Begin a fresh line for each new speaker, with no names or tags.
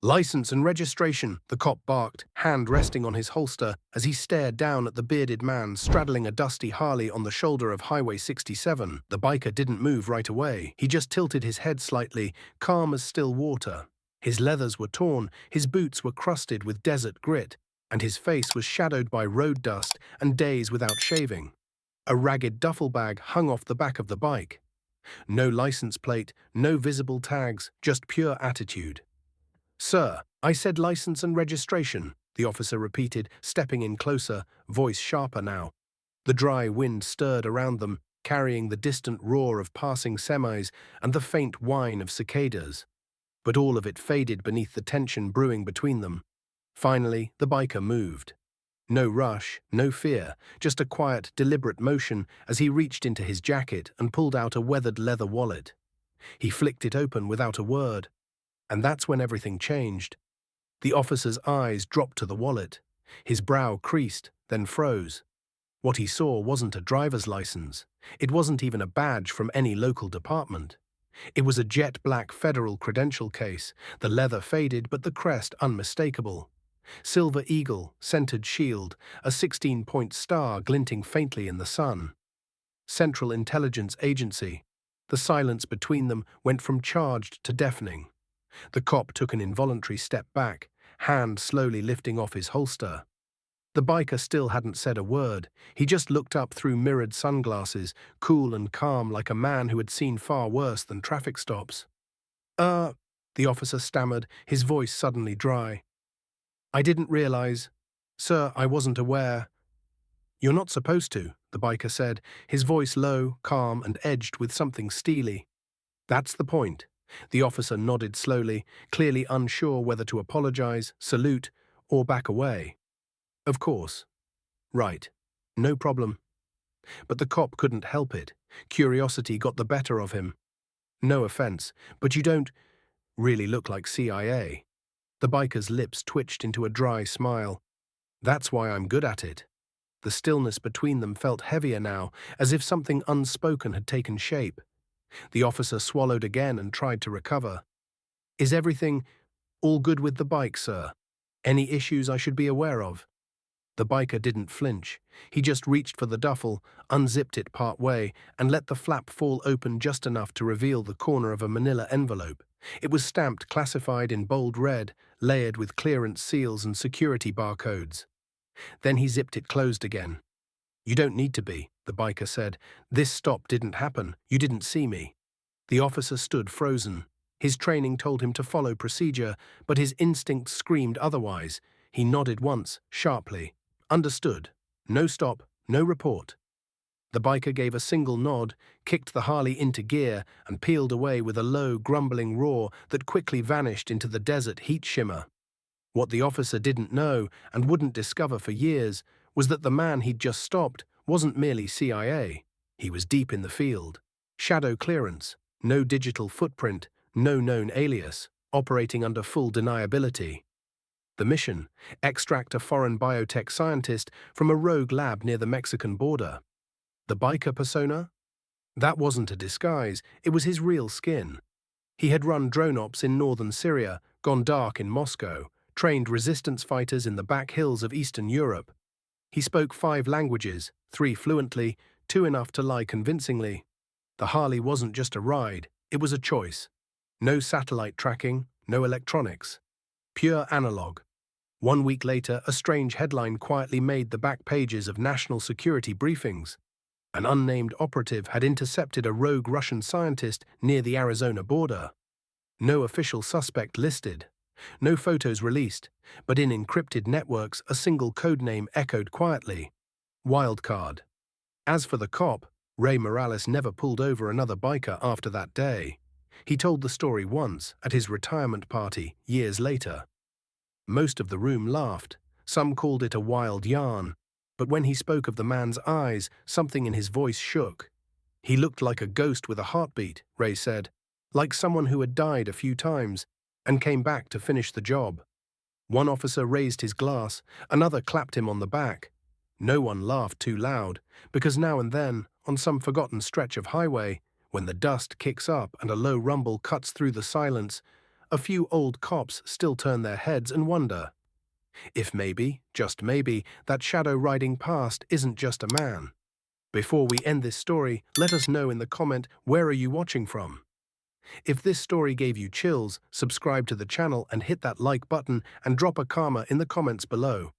"License and registration," the cop barked, hand resting on his holster as he stared down at the bearded man straddling a dusty Harley on the shoulder of Highway 67. The biker didn't move right away. He just tilted his head slightly, calm as still water. His leathers were torn, his boots were crusted with desert grit, and his face was shadowed by road dust and days without shaving. A ragged duffel bag hung off the back of the bike. No license plate, no visible tags, just pure attitude. "Sir, I said license and registration," the officer repeated, stepping in closer, voice sharper now. The dry wind stirred around them, carrying the distant roar of passing semis and the faint whine of cicadas. But all of it faded beneath the tension brewing between them. Finally, the biker moved. No rush, no fear, just a quiet, deliberate motion as he reached into his jacket and pulled out a weathered leather wallet. He flicked it open without a word. And that's when everything changed. The officer's eyes dropped to the wallet. His brow creased, then froze. What he saw wasn't a driver's license. It wasn't even a badge from any local department. It was a jet-black federal credential case, the leather faded but the crest unmistakable. Silver eagle, centered shield, a 16-point star glinting faintly in the sun. Central Intelligence Agency. The silence between them went from charged to deafening. The cop took an involuntary step back, hand slowly lifting off his holster. The biker still hadn't said a word. He just looked up through mirrored sunglasses, cool and calm like a man who had seen far worse than traffic stops. The officer stammered, his voice suddenly dry. "I didn't realize. Sir, I wasn't aware." "You're not supposed to," the biker said, his voice low, calm, and edged with something steely. "That's the point." The officer nodded slowly, clearly unsure whether to apologize, salute, or back away. "Of course. Right. No problem." But the cop couldn't help it. Curiosity got the better of him. "No offense, but you don't really look like CIA." The biker's lips twitched into a dry smile. "That's why I'm good at it." The stillness between them felt heavier now, as if something unspoken had taken shape. The officer swallowed again and tried to recover. "Is everything all good with the bike, sir? Any issues I should be aware of?" The biker didn't flinch. He just reached for the duffel, unzipped it part way, and let the flap fall open just enough to reveal the corner of a manila envelope. It was stamped classified in bold red, layered with clearance seals and security barcodes. Then he zipped it closed again. "You don't need to be," the biker said. "This stop didn't happen. You didn't see me." The officer stood frozen. His training told him to follow procedure, but his instincts screamed otherwise. He nodded once, sharply. "Understood. No stop, no report." The biker gave a single nod, kicked the Harley into gear, and peeled away with a low, grumbling roar that quickly vanished into the desert heat shimmer. What the officer didn't know, and wouldn't discover for years, was that the man he'd just stopped wasn't merely CIA. He was deep in the field. Shadow clearance, no digital footprint, no known alias, operating under full deniability. The mission: extract a foreign biotech scientist from a rogue lab near the Mexican border. The biker persona? That wasn't a disguise, it was his real skin. He had run drone ops in northern Syria, gone dark in Moscow, trained resistance fighters in the back hills of Eastern Europe. He spoke 5 languages, 3 fluently, 2 enough to lie convincingly. The Harley wasn't just a ride, it was a choice. No satellite tracking, no electronics. Pure analog. 1 week later, a strange headline quietly made the back pages of national security briefings. An unnamed operative had intercepted a rogue Russian scientist near the Arizona border. No official suspect listed. No photos released, but in encrypted networks a single codename echoed quietly. Wildcard. As for the cop, Ray Morales never pulled over another biker after that day. He told the story once, at his retirement party, years later. Most of the room laughed. Some called it a wild yarn. But when he spoke of the man's eyes, something in his voice shook. "He looked like a ghost with a heartbeat," Ray said, "like someone who had died a few times and came back to finish the job." One officer raised his glass, another clapped him on the back. No one laughed too loud, because now and then, on some forgotten stretch of highway, when the dust kicks up and a low rumble cuts through the silence, a few old cops still turn their heads and wonder if maybe, just maybe, that shadow riding past isn't just a man. Before we end this story, let us know in the comment, where are you watching from? If this story gave you chills, subscribe to the channel and hit that like button and drop a karma in the comments below.